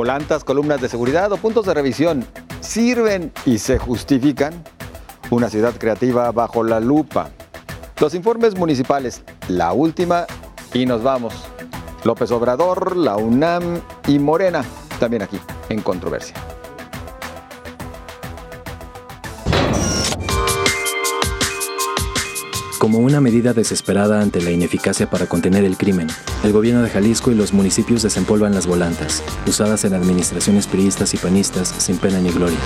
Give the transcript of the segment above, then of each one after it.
¿Volantas, columnas de seguridad o puntos de revisión sirven y se justifican? Una ciudad creativa bajo la lupa. Los informes municipales, la última y nos vamos. López Obrador, la UNAM y Morena, también aquí en Controversia. Como una medida desesperada ante la ineficacia para contener el crimen, el gobierno de Jalisco y los municipios desempolvan las volantas, usadas en administraciones priistas y panistas sin pena ni gloria.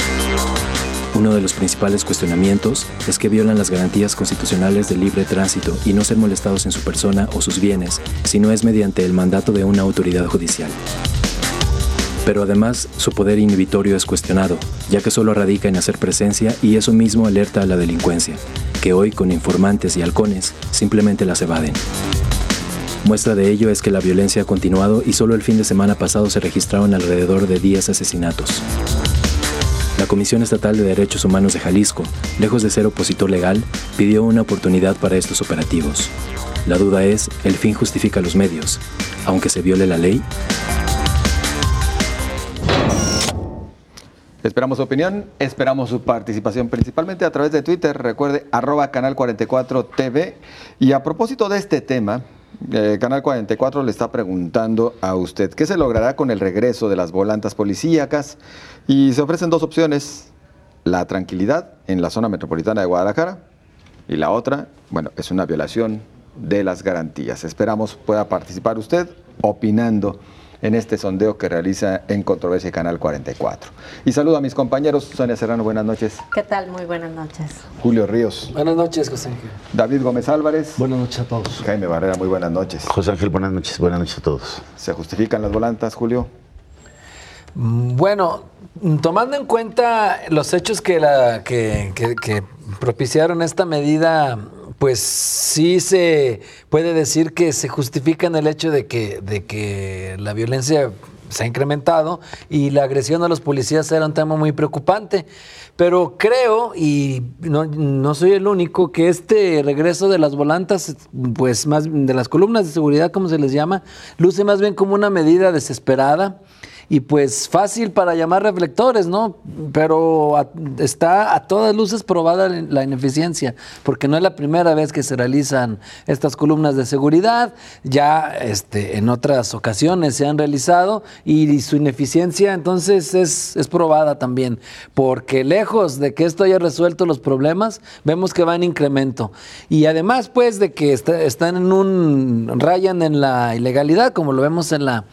Uno de los principales cuestionamientos es que violan las garantías constitucionales del libre tránsito y no ser molestados en su persona o sus bienes, si no es mediante el mandato de una autoridad judicial. Pero además, su poder inhibitorio es cuestionado, ya que solo radica en hacer presencia y eso mismo alerta a la delincuencia, que hoy con informantes y halcones simplemente las evaden. Muestra de ello es que la violencia ha continuado y solo el fin de semana pasado se registraron alrededor de 10 asesinatos. La Comisión Estatal de Derechos Humanos de Jalisco, lejos de ser opositor legal, pidió una oportunidad para estos operativos. La duda es, ¿el fin justifica los medios, aunque se viole la ley? Esperamos su opinión, esperamos su participación, principalmente a través de Twitter. Recuerde, @canal44tv. Y a propósito de este tema, Canal 44 le está preguntando a usted, ¿qué se logrará con el regreso de las volantas policíacas? Y se ofrecen dos opciones, la tranquilidad en la zona metropolitana de Guadalajara, y la otra, bueno, es una violación de las garantías. Esperamos pueda participar usted opinando en este sondeo que realiza en Controversia Canal 44. Y saludo a mis compañeros. Sonia Serrano, buenas noches. ¿Qué tal? Muy buenas noches. Julio Ríos. Buenas noches, José Ángel. David Gómez Álvarez. Buenas noches a todos. Jaime Barrera, muy buenas noches. José Ángel, buenas noches a todos. ¿Se justifican las volantas, Julio? Bueno, tomando en cuenta los hechos que propiciaron esta medida, pues sí se puede decir que se justifica en el hecho de que la violencia se ha incrementado y la agresión a los policías era un tema muy preocupante. Pero creo, y no soy el único, que este regreso de las volantas, pues más de las columnas de seguridad, como se les llama, luce más bien como una medida desesperada y pues fácil para llamar reflectores, ¿no? Pero está a todas luces probada la ineficiencia, porque no es la primera vez que se realizan estas columnas de seguridad, ya en otras ocasiones se han realizado y su ineficiencia entonces es probada también, porque lejos de que esto haya resuelto los problemas, vemos que va en incremento. Y además pues de que rayan en la ilegalidad, como lo vemos en la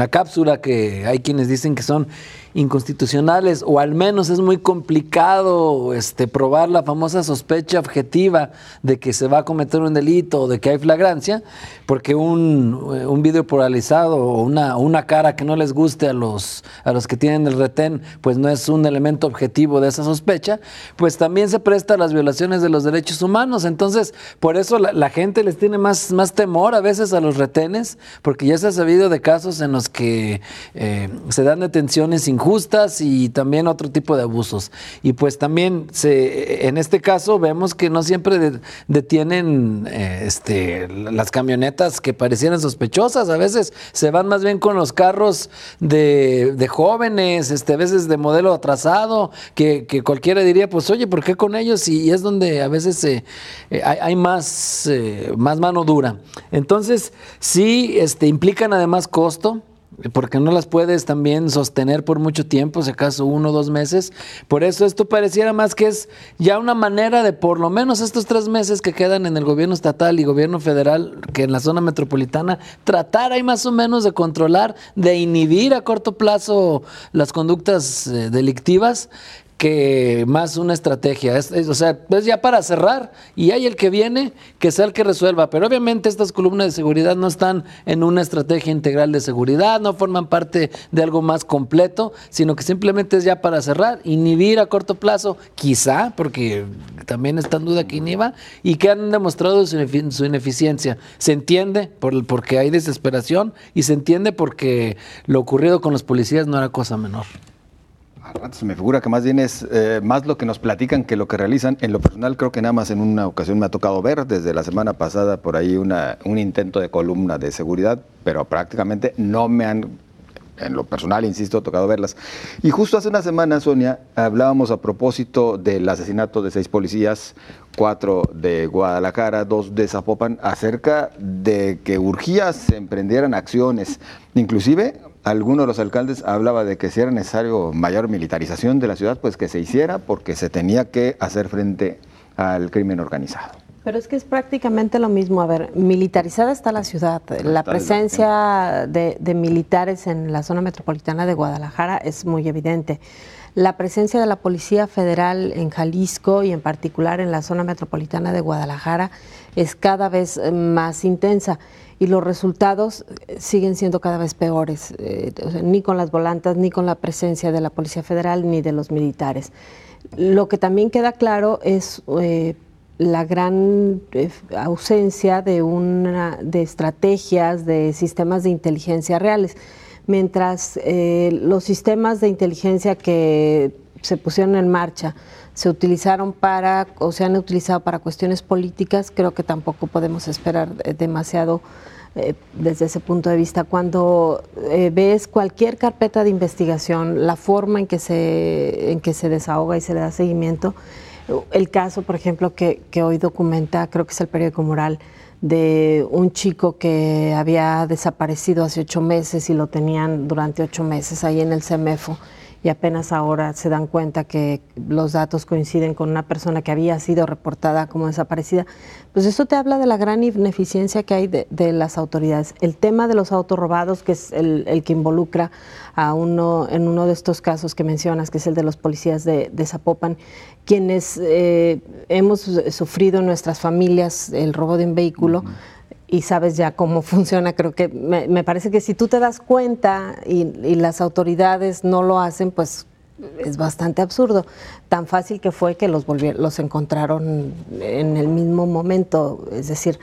cápsula, que hay quienes dicen que son inconstitucionales, o al menos es muy complicado probar la famosa sospecha objetiva de que se va a cometer un delito o de que hay flagrancia, porque un video polarizado o una cara que no les guste a los que tienen el retén, pues no es un elemento objetivo de esa sospecha, pues también se presta a las violaciones de los derechos humanos. Entonces, por eso la gente les tiene más temor a veces a los retenes, porque ya se ha sabido de casos en los que se dan detenciones injustas y también otro tipo de abusos. Y pues también en este caso vemos que no siempre detienen las camionetas que parecieran sospechosas. A veces se van más bien con los carros de jóvenes, a veces de modelo atrasado, que cualquiera diría, pues oye, ¿por qué con ellos? Y es donde a veces hay más mano dura. Entonces sí implican además costo, porque no las puedes también sostener por mucho tiempo, si acaso 1 o 2 meses. Por eso esto pareciera más que es ya una manera de, por lo menos estos 3 meses que quedan en el gobierno estatal y gobierno federal, que en la zona metropolitana, tratar ahí más o menos de controlar, de inhibir a corto plazo las conductas delictivas, que más una estrategia. O sea, es ya para cerrar y hay el que viene, que sea el que resuelva. Pero obviamente estas columnas de seguridad no están en una estrategia integral de seguridad, no forman parte de algo más completo, sino que simplemente es ya para cerrar, inhibir a corto plazo, quizá, porque también está en duda que inhiba, y que han demostrado su ineficiencia. Se entiende porque hay desesperación y se entiende porque lo ocurrido con los policías no era cosa menor. A ratos me figura que más bien es más lo que nos platican que lo que realizan. En lo personal creo que nada más en una ocasión me ha tocado ver desde la semana pasada por ahí un intento de columna de seguridad, pero prácticamente no me han en lo personal, insisto, ha tocado verlas. Y justo hace una semana, Sonia, hablábamos a propósito del asesinato de 6 policías, 4 de Guadalajara, 2 de Zapopan, acerca de que urgía se emprendieran acciones. Inclusive, alguno de los alcaldes hablaba de que si era necesario mayor militarización de la ciudad, pues que se hiciera, porque se tenía que hacer frente al crimen organizado. Pero es que es prácticamente lo mismo. A ver, militarizada está la ciudad. La presencia de militares en la zona metropolitana de Guadalajara es muy evidente. La presencia de la Policía Federal en Jalisco y en particular en la zona metropolitana de Guadalajara es cada vez más intensa y los resultados siguen siendo cada vez peores, o sea, ni con las volantas, ni con la presencia de la Policía Federal, ni de los militares. Lo que también queda claro es la gran ausencia de estrategias, de sistemas de inteligencia reales. Mientras los sistemas de inteligencia que se pusieron en marcha se utilizaron o se han utilizado para cuestiones políticas, creo que tampoco podemos esperar demasiado desde ese punto de vista. Cuando ves cualquier carpeta de investigación, la forma en que se desahoga y se le da seguimiento, el caso, por ejemplo, que hoy documenta, creo que es el periódico Moral, de un chico que había desaparecido hace 8 meses y lo tenían durante 8 meses ahí en el CEMEFO y apenas ahora se dan cuenta que los datos coinciden con una persona que había sido reportada como desaparecida, pues eso te habla de la gran ineficiencia que hay de las autoridades. El tema de los autos robados, que es el que involucra a uno de estos casos que mencionas, que es el de los policías de Zapopan, quienes hemos sufrido en nuestras familias el robo de un vehículo, y sabes ya cómo funciona. Creo que me parece que si tú te das cuenta y las autoridades no lo hacen, pues es bastante absurdo. Tan fácil que fue que los encontraron en el mismo momento. Es decir,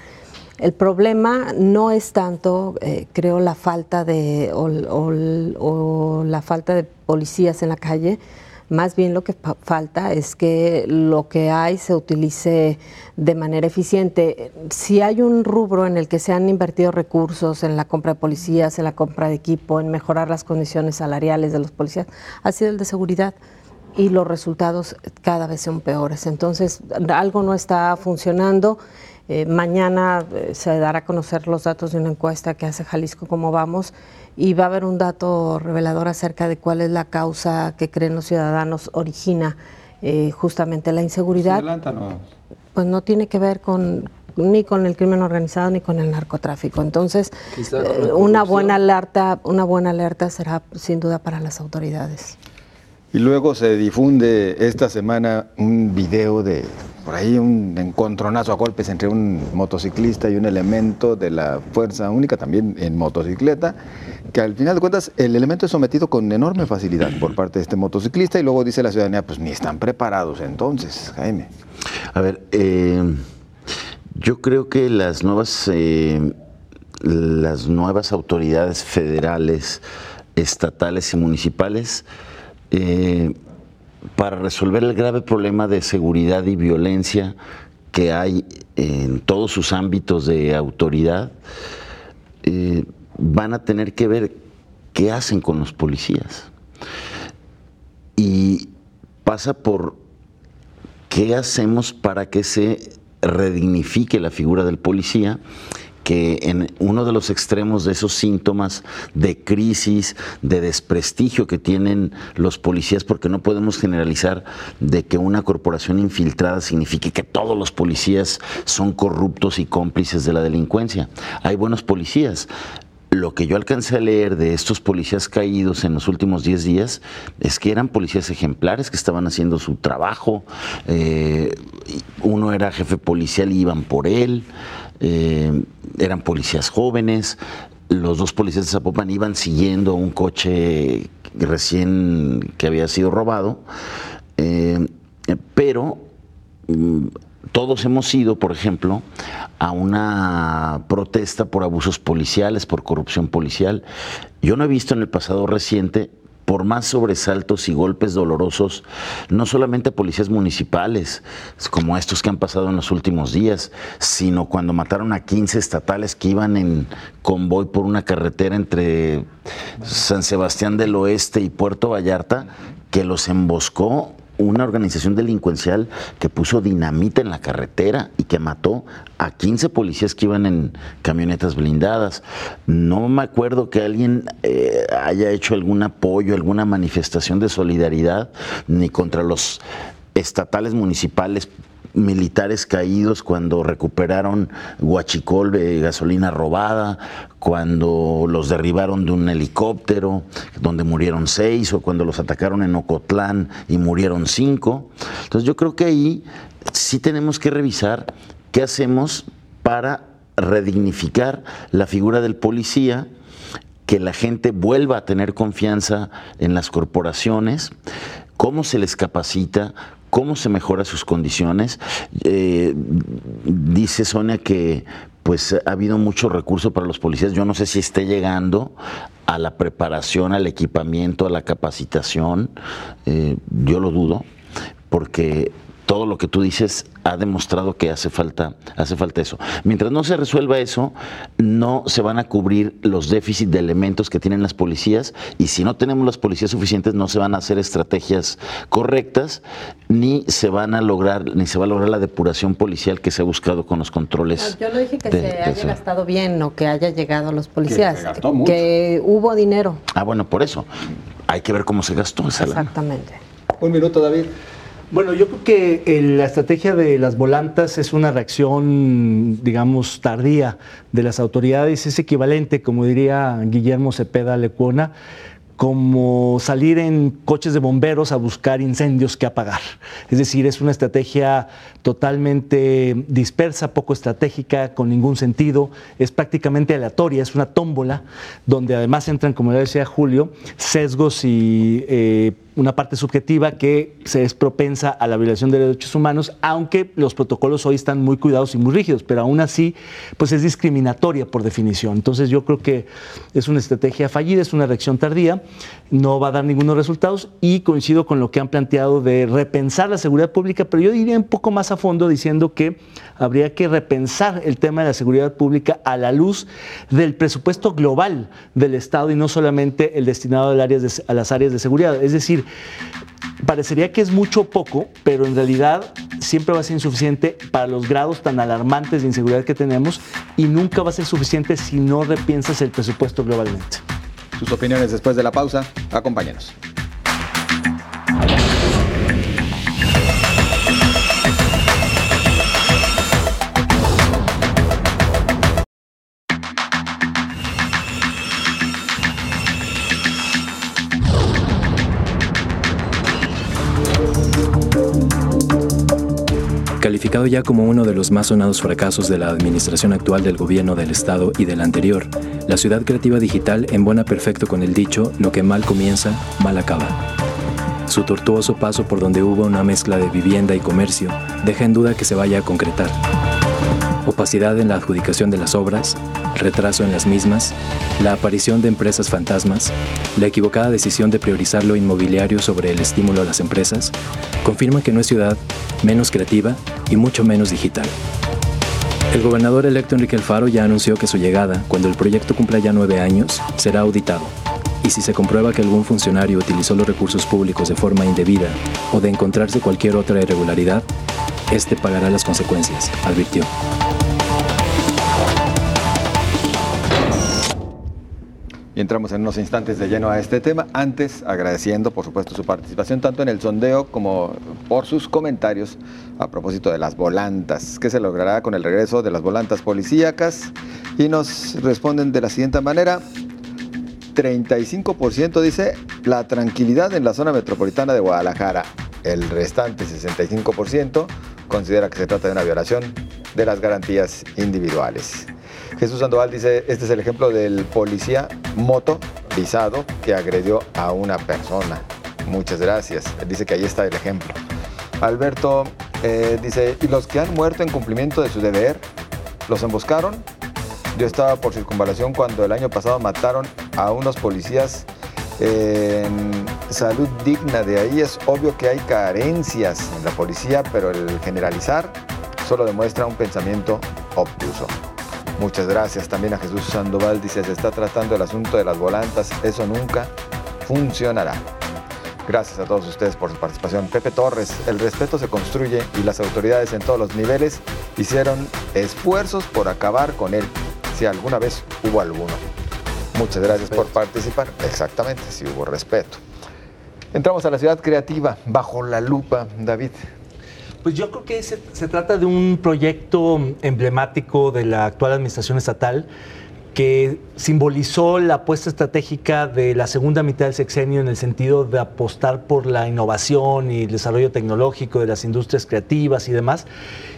el problema no es tanto, creo, la falta de o la falta de policías en la calle. Más bien lo que falta es que lo que hay se utilice de manera eficiente. Si hay un rubro en el que se han invertido recursos en la compra de policías, en la compra de equipo, en mejorar las condiciones salariales de los policías, ha sido el de seguridad y los resultados cada vez son peores. Entonces, algo no está funcionando. Mañana se dará a conocer los datos de una encuesta que hace Jalisco Cómo Vamos y va a haber un dato revelador acerca de cuál es la causa que creen los ciudadanos origina justamente la inseguridad. Pues no tiene que ver ni con el crimen organizado ni con el narcotráfico. Entonces, una buena alerta será sin duda para las autoridades. Y luego se difunde esta semana un video de, por ahí, un encontronazo a golpes entre un motociclista y un elemento de la Fuerza Única, también en motocicleta, que al final de cuentas el elemento es sometido con enorme facilidad por parte de este motociclista y luego dice la ciudadanía, pues ni están preparados entonces, Jaime. A ver, yo creo que las nuevas autoridades federales, estatales y municipales, para resolver el grave problema de seguridad y violencia que hay en todos sus ámbitos de autoridad, van a tener que ver qué hacen con los policías. Y pasa por qué hacemos para que se redignifique la figura del policía, que en uno de los extremos de esos síntomas de crisis, de desprestigio que tienen los policías, porque no podemos generalizar de que una corporación infiltrada signifique que todos los policías son corruptos y cómplices de la delincuencia. Hay buenos policías. Lo que yo alcancé a leer de estos policías caídos en los últimos 10 días es que eran policías ejemplares que estaban haciendo su trabajo. Uno era jefe policial y iban por él. Eran policías jóvenes. Los 2 policías de Zapopan iban siguiendo un coche recién que había sido robado, pero todos hemos ido, por ejemplo, a una protesta por abusos policiales, por corrupción policial. Yo no he visto en el pasado reciente por más sobresaltos y golpes dolorosos, no solamente a policías municipales, como estos que han pasado en los últimos días, sino cuando mataron a 15 estatales que iban en convoy por una carretera entre San Sebastián del Oeste y Puerto Vallarta, que los emboscó una organización delincuencial que puso dinamita en la carretera y que mató a 15 policías que iban en camionetas blindadas. No me acuerdo que alguien haya hecho algún apoyo, alguna manifestación de solidaridad, ni contra los estatales municipales militares caídos cuando recuperaron huachicol de gasolina robada, cuando los derribaron de un helicóptero, donde murieron 6, o cuando los atacaron en Ocotlán y murieron 5. Entonces yo creo que ahí sí tenemos que revisar qué hacemos para redignificar la figura del policía, que la gente vuelva a tener confianza en las corporaciones, cómo se les capacita, cómo se mejora sus condiciones. Dice Sonia que pues ha habido mucho recurso para los policías. Yo no sé si esté llegando a la preparación, al equipamiento, a la capacitación. Yo lo dudo, porque todo lo que tú dices ha demostrado que hace falta eso. Mientras no se resuelva eso, no se van a cubrir los déficits de elementos que tienen las policías, y si no tenemos las policías suficientes, no se van a hacer estrategias correctas, ni se va a lograr la depuración policial que se ha buscado con los controles. Yo no dije que se haya gastado bien o que haya llegado a los policías, que se gastó mucho. Que hubo dinero. Bueno, por eso hay que ver cómo se gastó esa lana. Exactamente. Un minuto, David. Bueno, yo creo que la estrategia de las volantas es una reacción, digamos, tardía de las autoridades. Es equivalente, como diría Guillermo Cepeda Lecuona, como salir en coches de bomberos a buscar incendios que apagar. Es decir, es una estrategia totalmente dispersa, poco estratégica, con ningún sentido, es prácticamente aleatoria, es una tómbola, donde además entran, como ya decía Julio, sesgos y una parte subjetiva que se es propensa a la violación de derechos humanos, aunque los protocolos hoy están muy cuidados y muy rígidos, pero aún así pues es discriminatoria por definición. Entonces yo creo que es una estrategia fallida, es una reacción tardía, no va a dar ningunos resultados, y coincido con lo que han planteado de repensar la seguridad pública, pero yo diría un poco más a fondo diciendo que habría que repensar el tema de la seguridad pública a la luz del presupuesto global del Estado y no solamente el destinado a las áreas de seguridad. Es decir, parecería que es mucho o poco, pero en realidad siempre va a ser insuficiente para los grados tan alarmantes de inseguridad que tenemos, y nunca va a ser suficiente si no repiensas el presupuesto globalmente. Sus opiniones después de la pausa. Acompáñenos. Calificado ya como uno de los más sonados fracasos de la administración actual del gobierno del Estado y del anterior, la ciudad creativa digital embona perfecto con el dicho: lo que mal comienza, mal acaba. Su tortuoso paso por donde hubo una mezcla de vivienda y comercio deja en duda que se vaya a concretar. Opacidad en la adjudicación de las obras, retraso en las mismas, la aparición de empresas fantasmas, la equivocada decisión de priorizar lo inmobiliario sobre el estímulo a las empresas, confirman que no es ciudad menos creativa y mucho menos digital. El gobernador electo Enrique Alfaro ya anunció que su llegada, cuando el proyecto cumpla ya 9 años, será auditado. Y si se comprueba que algún funcionario utilizó los recursos públicos de forma indebida o de encontrarse cualquier otra irregularidad, este pagará las consecuencias, advirtió. Y entramos en unos instantes de lleno a este tema, antes agradeciendo por supuesto su participación tanto en el sondeo como por sus comentarios a propósito de las volantas. ¿Qué se logrará con el regreso de las volantas policíacas? Y nos responden de la siguiente manera: 35% dice la tranquilidad en la zona metropolitana de Guadalajara. El restante 65% considera que se trata de una violación de las garantías individuales. Jesús Sandoval dice: este es el ejemplo del policía motorizado que agredió a una persona. Muchas gracias. Dice que ahí está el ejemplo. Alberto dice: ¿y los que han muerto en cumplimiento de su deber, los emboscaron? Yo estaba por circunvalación cuando el año pasado mataron a unos policías En Salud Digna, de ahí es obvio que hay carencias en la policía, pero el generalizar solo demuestra un pensamiento obtuso. Muchas gracias también a Jesús Sandoval, dice, se está tratando el asunto de las volantas, eso nunca funcionará. Gracias a todos ustedes por su participación. Pepe Torres, el respeto se construye y las autoridades en todos los niveles hicieron esfuerzos por acabar con él, si alguna vez hubo alguno. Muchas gracias por participar. Exactamente, si hubo respeto. Entramos a la ciudad creativa, bajo la lupa, David. Pues yo creo que se trata de un proyecto emblemático de la actual administración estatal que simbolizó la apuesta estratégica de la segunda mitad del sexenio en el sentido de apostar por la innovación y el desarrollo tecnológico de las industrias creativas y demás.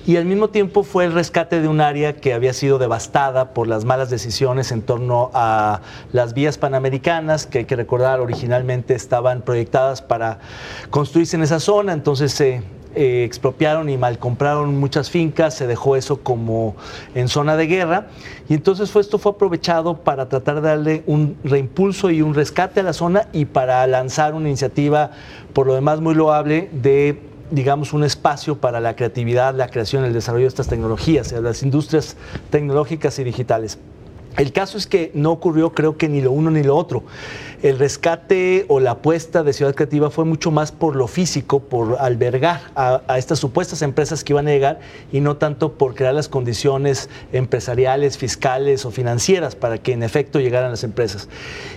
Y al mismo tiempo fue el rescate de un área que había sido devastada por las malas decisiones en torno a las vías panamericanas, que hay que recordar originalmente estaban proyectadas para construirse en esa zona, entonces se expropiaron y malcompraron muchas fincas, se dejó eso como en zona de guerra y entonces esto fue aprovechado para tratar de darle un reimpulso y un rescate a la zona y para lanzar una iniciativa por lo demás muy loable de, digamos, un espacio para la creatividad, la creación, el desarrollo de estas tecnologías, de las industrias tecnológicas y digitales. El caso es que no ocurrió, creo que ni lo uno ni lo otro. El rescate o la apuesta de Ciudad Creativa fue mucho más por lo físico, por albergar a estas supuestas empresas que iban a llegar y no tanto por crear las condiciones empresariales, fiscales o financieras para que en efecto llegaran las empresas.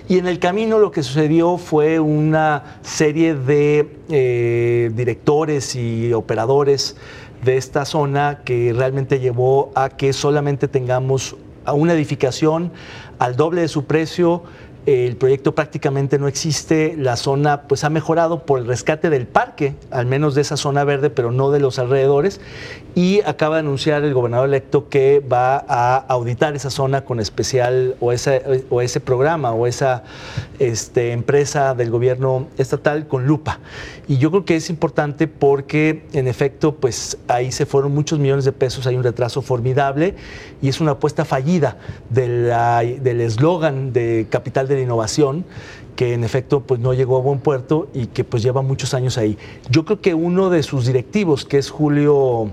Y en el camino lo que sucedió fue una serie de directores y operadores de esta zona que realmente llevó a que solamente tengamos a una edificación al doble de su precio. El proyecto prácticamente no existe, la zona pues ha mejorado por el rescate del parque, al menos de esa zona verde, pero no de los alrededores, y acaba de anunciar el gobernador electo que va a auditar esa zona con especial o ese programa o esa empresa del gobierno estatal con lupa. Y yo creo que es importante porque en efecto pues ahí se fueron muchos millones de pesos, hay un retraso formidable y es una apuesta fallida del eslogan de Capital de la Innovación, que en efecto pues no llegó a buen puerto y que pues lleva muchos años ahí. Yo creo que uno de sus directivos, que es Julio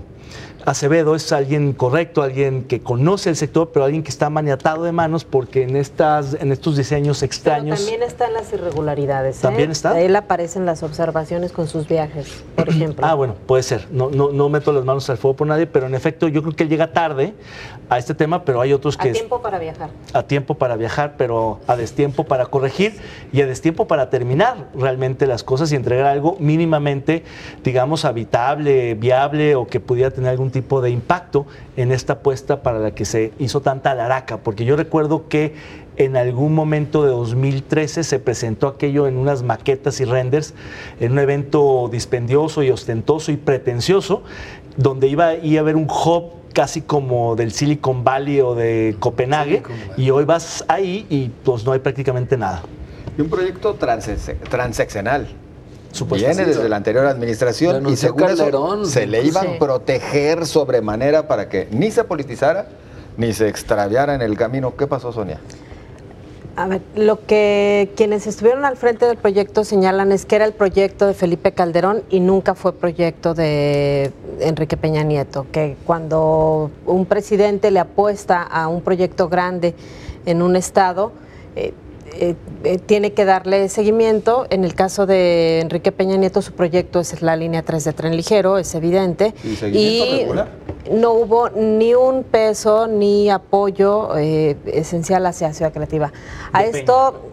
Acevedo, es alguien correcto, alguien que conoce el sector, pero alguien que está maniatado de manos porque en estos diseños extraños. Pero también está en las irregularidades. ¿También está? Él aparece en las observaciones con sus viajes, por ejemplo. Ah, bueno, puede ser. No meto las manos al fuego por nadie, pero en efecto yo creo que él llega tarde a este tema, pero hay otros que... A tiempo para viajar. A tiempo para viajar, pero a destiempo para corregir y a destiempo para terminar realmente las cosas y entregar algo mínimamente, digamos, habitable, viable o que pudiera tener algún tipo de impacto en esta apuesta para la que se hizo tanta alaraca, porque yo recuerdo que en algún momento de 2013 se presentó aquello en unas maquetas y renders, en un evento dispendioso y ostentoso y pretencioso, donde iba a haber un hub casi como del Silicon Valley o de Copenhague, y hoy vas ahí y pues no hay prácticamente nada. Y un proyecto transeccional. Viene desde la anterior administración y según Calderón, eso se le iban a proteger sobremanera para que ni se politizara ni se extraviara en el camino. ¿Qué pasó, Sonia? A ver, lo que quienes estuvieron al frente del proyecto señalan es que era el proyecto de Felipe Calderón y nunca fue proyecto de Enrique Peña Nieto, que cuando un presidente le apuesta a un proyecto grande en un estado, tiene que darle seguimiento. En el caso de Enrique Peña Nieto, su proyecto es la línea 3 de tren ligero, es evidente. ¿Y seguimiento regular? No hubo ni un peso ni apoyo esencial hacia Ciudad Creativa.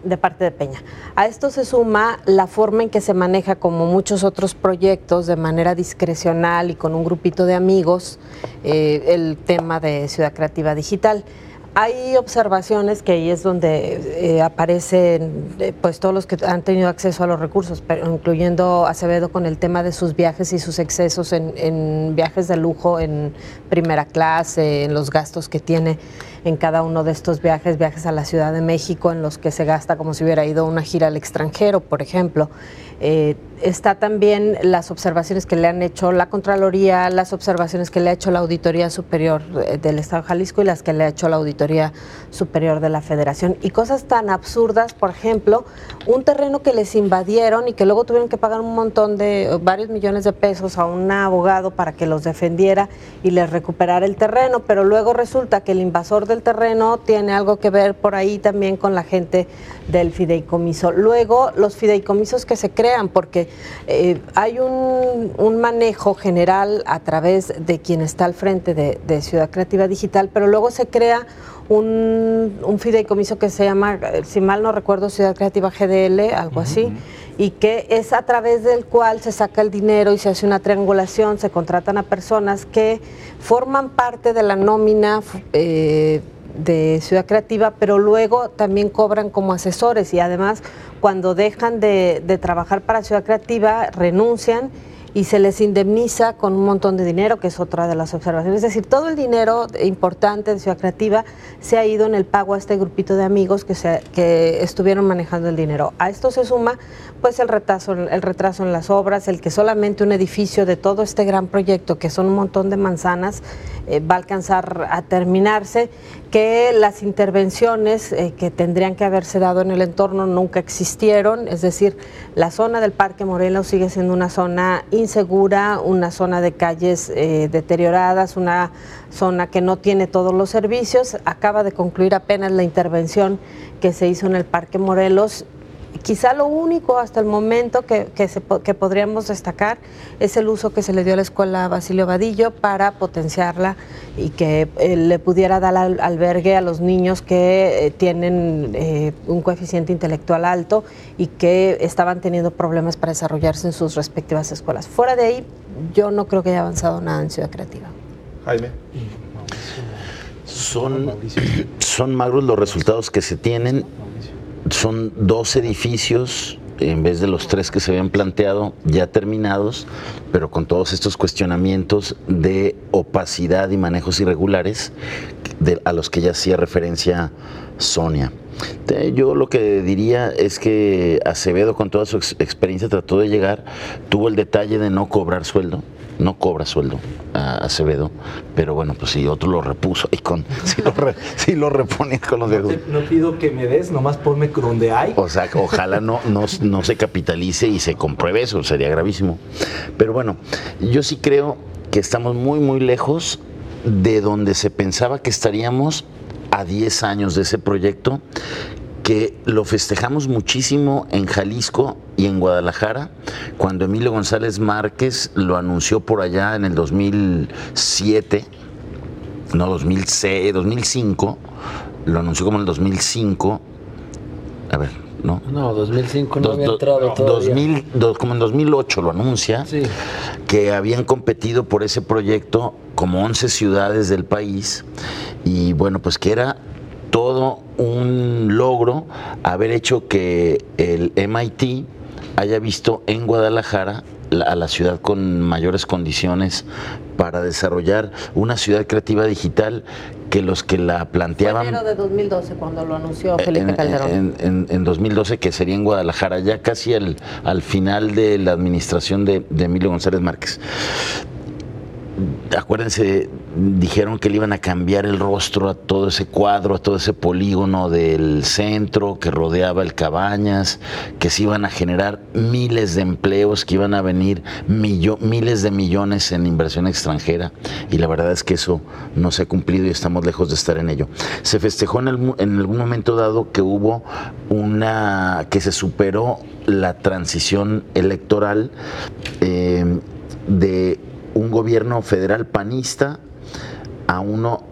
De parte de Peña. A esto se suma la forma en que se maneja, como muchos otros proyectos, de manera discrecional y con un grupito de amigos, el tema de Ciudad Creativa Digital. Hay observaciones que ahí es donde aparecen pues todos los que han tenido acceso a los recursos, pero incluyendo Acevedo con el tema de sus viajes y sus excesos en viajes de lujo, en primera clase, en los gastos que tiene en cada uno de estos viajes a la Ciudad de México, en los que se gasta como si hubiera ido a una gira al extranjero, por ejemplo. Está también las observaciones que le han hecho la Contraloría, las observaciones que le ha hecho la Auditoría Superior del Estado de Jalisco y las que le ha hecho la Auditoría Superior de la Federación. Y cosas tan absurdas, por ejemplo, un terreno que les invadieron y que luego tuvieron que pagar varios millones de pesos a un abogado para que los defendiera y les recuperara el terreno, pero luego resulta que el invasor del terreno tiene algo que ver por ahí también con la gente del fideicomiso. Luego, los fideicomisos que se crean, porque hay un manejo general a través de quien está al frente de Ciudad Creativa Digital, pero luego se crea un fideicomiso que se llama, si mal no recuerdo, Ciudad Creativa GDL, algo así, y que es a través del cual se saca el dinero y se hace una triangulación, se contratan a personas que forman parte de la nómina de Ciudad Creativa, pero luego también cobran como asesores y además cuando dejan de trabajar para Ciudad Creativa renuncian y se les indemniza con un montón de dinero, que es otra de las observaciones. Es decir, todo el dinero importante de Ciudad Creativa se ha ido en el pago a este grupito de amigos que estuvieron manejando el dinero. A esto se suma pues el retraso en las obras, el que solamente un edificio de todo este gran proyecto, que son un montón de manzanas, va a alcanzar a terminarse, que las intervenciones que tendrían que haberse dado en el entorno nunca existieron, es decir, la zona del Parque Morelos sigue siendo una zona insegura, una zona de calles deterioradas, una zona que no tiene todos los servicios. Acaba de concluir apenas la intervención que se hizo en el Parque Morelos. Quizá lo único hasta el momento que podríamos destacar es el uso que se le dio a la escuela Basilio Vadillo para potenciarla y que le pudiera dar albergue a los niños que tienen un coeficiente intelectual alto y que estaban teniendo problemas para desarrollarse en sus respectivas escuelas. Fuera de ahí, yo no creo que haya avanzado nada en Ciudad Creativa. Jaime. Son magros los resultados que se tienen. Son 2 edificios, en vez de los 3 que se habían planteado, ya terminados, pero con todos estos cuestionamientos de opacidad y manejos irregulares a los que ya hacía referencia Sonia. Yo lo que diría es que Acevedo, con toda su experiencia, trató de llegar, tuvo el detalle de no cobrar sueldo. No cobra sueldo a Acevedo, pero bueno, pues si otro lo repuso y si lo repone con los viejos. No pido que me des, nomás ponme donde hay. O sea, ojalá no se capitalice y se compruebe eso, sería gravísimo. Pero bueno, yo sí creo que estamos muy, muy lejos de donde se pensaba que estaríamos a 10 años de ese proyecto, que lo festejamos muchísimo en Jalisco y en Guadalajara, cuando Emilio González Márquez lo anunció por allá en el 2007, no, 2006, 2005, lo anunció como en el 2005, a ver, ¿no? No, 2005 no había entrado todavía. Como en 2008 lo anuncia, sí, que habían competido por ese proyecto como 11 ciudades del país, y bueno, pues que era todo un logro haber hecho que el MIT haya visto en Guadalajara a la ciudad con mayores condiciones para desarrollar una ciudad creativa digital, que los que la planteaban... Fue enero de 2012 cuando lo anunció Felipe Calderón. En 2012, que sería en Guadalajara, ya casi al final de la administración de Emilio González Márquez. Acuérdense, dijeron que le iban a cambiar el rostro a todo ese cuadro, a todo ese polígono del centro que rodeaba el Cabañas, que se iban a generar miles de empleos, que iban a venir miles de millones en inversión extranjera, y la verdad es que eso no se ha cumplido y estamos lejos de estar en ello. Se festejó en algún momento dado que hubo que se superó la transición electoral de un gobierno federal panista a uno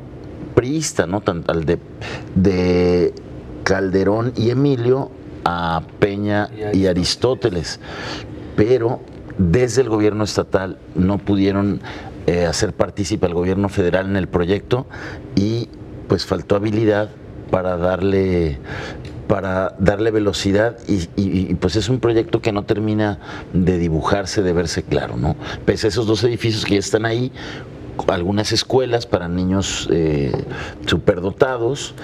priista, ¿no? Tanto al de Calderón y Emilio a Peña y Aristóteles, pero desde el gobierno estatal no pudieron hacer partícipe al gobierno federal en el proyecto, y pues faltó habilidad para darle velocidad, y pues es un proyecto que no termina de dibujarse, de verse claro, ¿no? Pese a esos 2 edificios que ya están ahí, algunas escuelas para niños superdotados,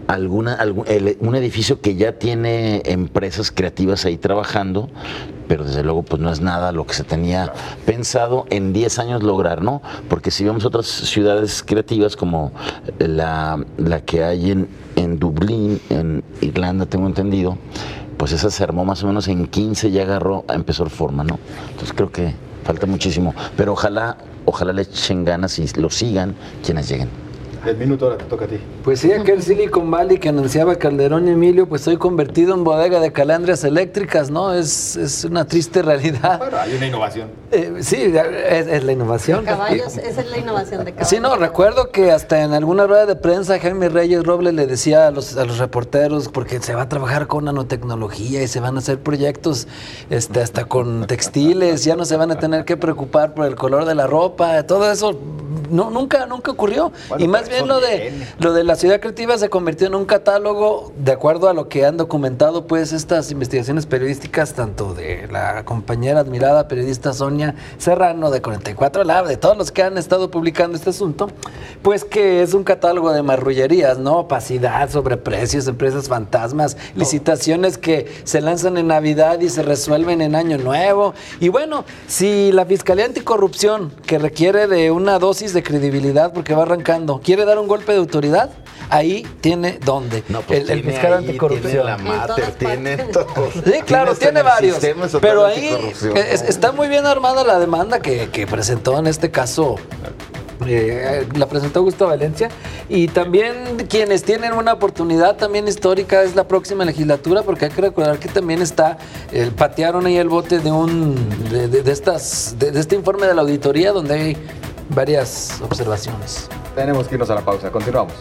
un edificio que ya tiene empresas creativas ahí trabajando, pero desde luego pues no es nada lo que se tenía pensado en 10 años lograr, ¿no? Porque si vemos otras ciudades creativas como la que hay en Dublín, en Irlanda, tengo entendido, pues esa se armó más o menos en 15 y empezó forma, ¿no? Entonces creo que falta muchísimo, pero ojalá le echen ganas y lo sigan quienes lleguen. El minuto ahora te toca a ti. Pues sí, aquel Silicon Valley que anunciaba Calderón y Emilio, pues hoy convertido en bodega de calandrias eléctricas, ¿no? Es una triste realidad. Bueno, hay una innovación. Sí, es la innovación. Caballos, esa es la innovación de caballos. Sí, no, recuerdo que hasta en alguna rueda de prensa Jaime Reyes Robles le decía a los reporteros, porque se va a trabajar con nanotecnología y se van a hacer proyectos hasta con textiles, ya no se van a tener que preocupar por el color de la ropa, todo eso nunca ocurrió. Bueno, y más bien lo de la ciudad creativa se convirtió en un catálogo, de acuerdo a lo que han documentado pues estas investigaciones periodísticas, tanto de la compañera admirada periodista Sonia Serrano de 44 Lab, de todos los que han estado publicando este asunto, pues que es un catálogo de marrullerías, ¿no? Opacidad, sobreprecios, empresas fantasmas, licitaciones que se lanzan en Navidad y se resuelven en Año Nuevo. Y bueno, si la Fiscalía Anticorrupción, que requiere de una dosis de credibilidad porque va arrancando, quiere dar un golpe de autoridad, ahí tiene dónde. No, pues el fiscal anticorrupción. Tiene la Mater, tiene todo. Sí, claro, tiene varios. Pero ahí está muy bien armada la demanda que presentó en este caso. La presentó Augusto Valencia, y también quienes tienen una oportunidad también histórica es la próxima legislatura, porque hay que recordar que también patearon ahí el bote de este informe de la auditoría, donde hay varias observaciones. Tenemos que irnos a la pausa, continuamos.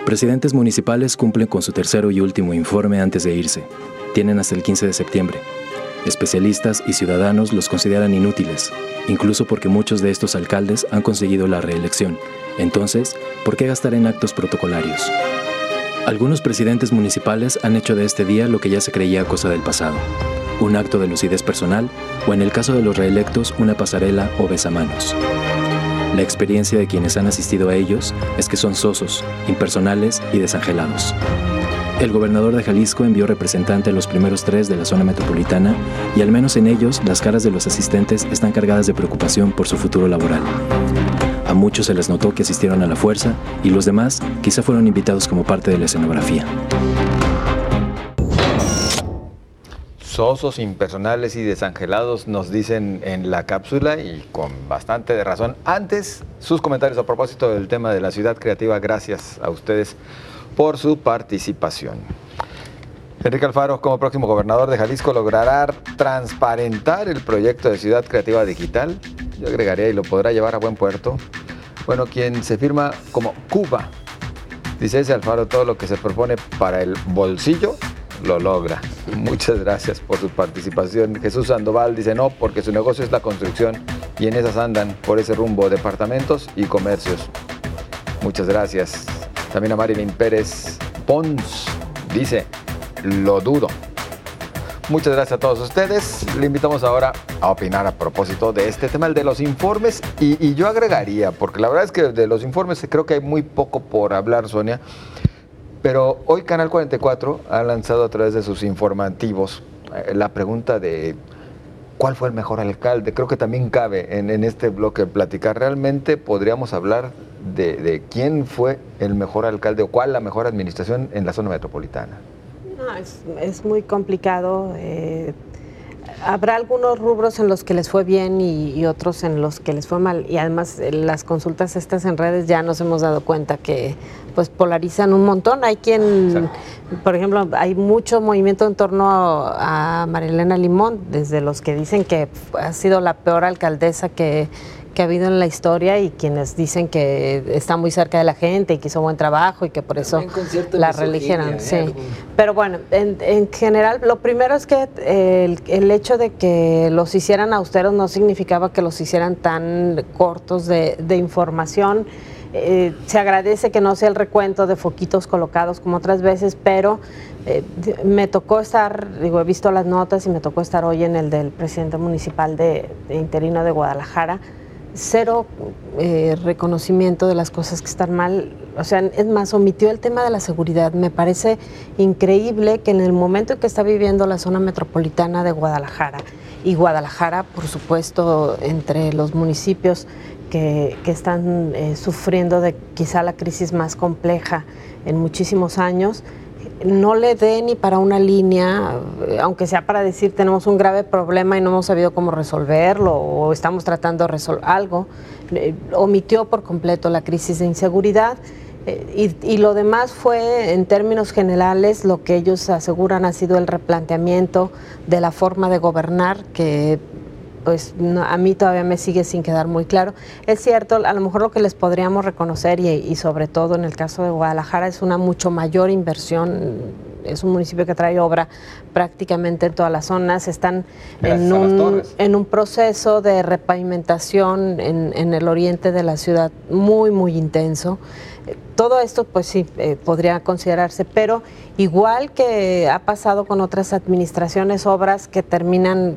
Presidentes municipales cumplen con su tercero y último informe antes de irse. Tienen hasta el 15 de septiembre. Especialistas y ciudadanos los consideran inútiles, incluso porque muchos de estos alcaldes han conseguido la reelección. Entonces, ¿por qué gastar en actos protocolarios? Algunos presidentes municipales han hecho de este día lo que ya se creía cosa del pasado. Un acto de lucidez personal, o en el caso de los reelectos, una pasarela o besamanos. La experiencia de quienes han asistido a ellos es que son sosos, impersonales y desangelados. El gobernador de Jalisco envió representante a los primeros 3 de la zona metropolitana y al menos en ellos las caras de los asistentes están cargadas de preocupación por su futuro laboral. A muchos se les notó que asistieron a la fuerza y los demás quizá fueron invitados como parte de la escenografía. Sosos, impersonales y desangelados, nos dicen en la cápsula, y con bastante de razón. Antes, sus comentarios a propósito del tema de la ciudad creativa. Gracias a ustedes por su participación. Enrique Alfaro, como próximo gobernador de Jalisco, logrará transparentar el proyecto de ciudad creativa digital. Yo agregaría, y lo podrá llevar a buen puerto. Bueno, quien se firma como Cuba, dice ese Alfaro, todo lo que se propone para el bolsillo lo logra. Muchas gracias por su participación. Jesús Sandoval dice no, porque su negocio es la construcción y en esas andan por ese rumbo departamentos y comercios. Muchas gracias. También a Marilyn Pérez Pons dice lo dudo. Muchas gracias a todos ustedes. Le invitamos ahora a opinar a propósito de este tema, el de los informes, y yo agregaría, porque la verdad es que de los informes creo que hay muy poco por hablar, Sonia. Pero hoy Canal 44 ha lanzado a través de sus informativos la pregunta de ¿cuál fue el mejor alcalde? Creo que también cabe en este bloque platicar. Realmente podríamos hablar de quién fue el mejor alcalde o cuál la mejor administración en la zona metropolitana. No, es muy complicado. Habrá algunos rubros en los que les fue bien y otros en los que les fue mal. Y además las consultas estas en redes ya nos hemos dado cuenta que pues polarizan un montón. Hay quien, exacto, por ejemplo, hay mucho movimiento en torno a María Elena Limón, desde los que dicen que ha sido la peor alcaldesa que que ha habido en la historia y quienes dicen que está muy cerca de la gente y que hizo buen trabajo y que por eso la reeligieron. Sí. Pero bueno, en general, lo primero es que el hecho de que los hicieran austeros no significaba que los hicieran tan cortos de información. Se agradece que no sea el recuento de foquitos colocados como otras veces, pero me tocó estar, he visto las notas y me tocó estar hoy en el del presidente municipal de interino de Guadalajara. Cero reconocimiento de las cosas que están mal, o sea, es más, omitió el tema de la seguridad. Me parece increíble que en el momento en que está viviendo la zona metropolitana de Guadalajara, y Guadalajara, por supuesto, entre los municipios que están sufriendo de quizá la crisis más compleja en muchísimos años, no le dé ni para una línea, aunque sea para decir tenemos un grave problema y no hemos sabido cómo resolverlo o estamos tratando de resolver algo. Omitió por completo la crisis de inseguridad y lo demás fue, en términos generales, lo que ellos aseguran ha sido el replanteamiento de la forma de gobernar que pues no, a mí todavía me sigue sin quedar muy claro. Es cierto, a lo mejor lo que les podríamos reconocer y sobre todo en el caso de Guadalajara es una mucho mayor inversión. Es un municipio que trae obra prácticamente en todas las zonas. Están en un proceso de repavimentación en el oriente de la ciudad muy, muy intenso. Todo esto, pues sí, podría considerarse, pero igual que ha pasado con otras administraciones, obras que terminan,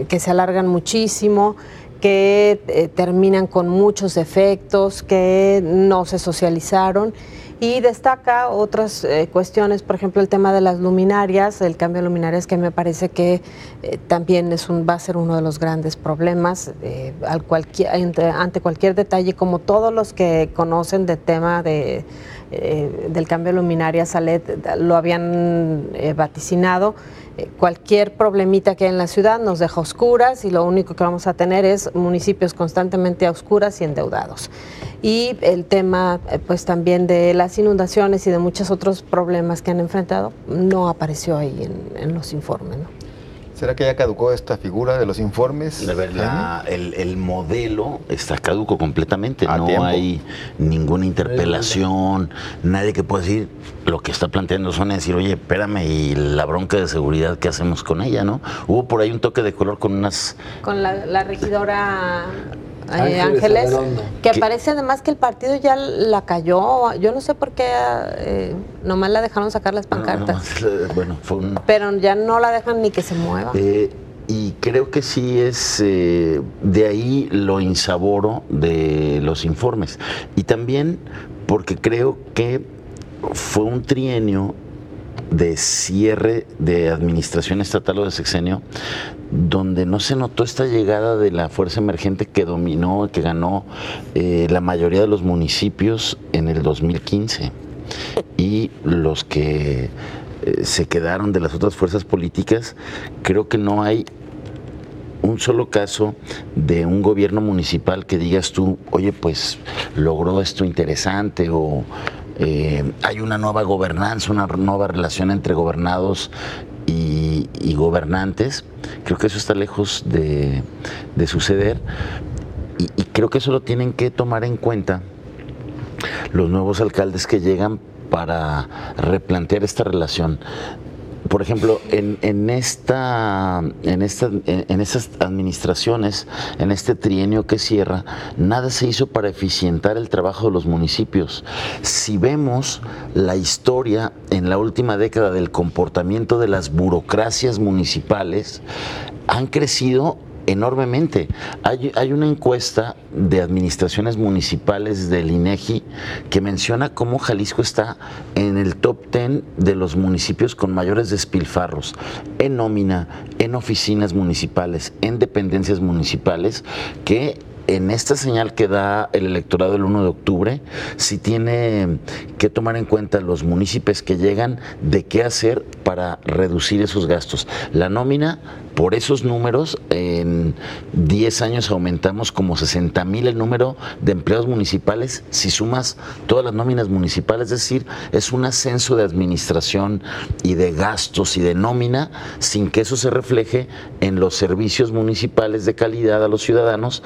que se alargan muchísimo, que terminan con muchos defectos, que no se socializaron. Y destaca otras cuestiones, por ejemplo, el tema de las luminarias, el cambio de luminarias, que me parece que también va a ser uno de los grandes problemas ante cualquier detalle, como todos los que conocen del tema del cambio de luminarias a LED lo habían vaticinado. Cualquier problemita que hay en la ciudad nos deja oscuras y lo único que vamos a tener es municipios constantemente a oscuras y endeudados. Y el tema pues también de las inundaciones y de muchos otros problemas que han enfrentado no apareció ahí en los informes, ¿no? ¿Será que ya caducó esta figura de los informes? La verdad, el modelo está caduco completamente. A no tiempo. hay ninguna interpelación, nadie que pueda decir lo que está planteando son decir, oye, espérame, y la bronca de seguridad, ¿qué hacemos con ella, no? Hubo por ahí un toque de color con unas... Con la regidora Ángeles, que parece además que el partido ya la cayó. Yo no sé por qué nomás la dejaron sacar las pancartas. Bueno, fue un... Pero ya no la dejan ni que se mueva. Y creo que sí es de ahí lo insaboro de los informes. Y también porque creo que fue un trienio de cierre de administración estatal o de sexenio, donde no se notó esta llegada de la fuerza emergente que dominó, que ganó la mayoría de los municipios en el 2015. Y los que se quedaron de las otras fuerzas políticas, creo que no hay un solo caso de un gobierno municipal que digas tú, oye, pues logró esto interesante o... hay una nueva gobernanza, una nueva relación entre gobernados y gobernantes. Creo que eso está lejos de suceder y creo que eso lo tienen que tomar en cuenta los nuevos alcaldes que llegan para replantear esta relación. Por ejemplo, en estas administraciones, en este trienio que cierra, nada se hizo para eficientar el trabajo de los municipios. Si vemos la historia en la última década del comportamiento de las burocracias municipales, han crecido enormemente. Hay una encuesta de administraciones municipales del INEGI que menciona cómo Jalisco está en el top 10 de los municipios con mayores despilfarros en nómina, en oficinas municipales, en dependencias municipales, que en esta señal que da el electorado el 1 de octubre, sí tiene que tomar en cuenta los municipios que llegan de qué hacer para reducir esos gastos. La nómina, por esos números, en 10 años aumentamos como 60,000 el número de empleados municipales, si sumas todas las nóminas municipales, es decir, es un ascenso de administración y de gastos y de nómina, sin que eso se refleje en los servicios municipales de calidad a los ciudadanos.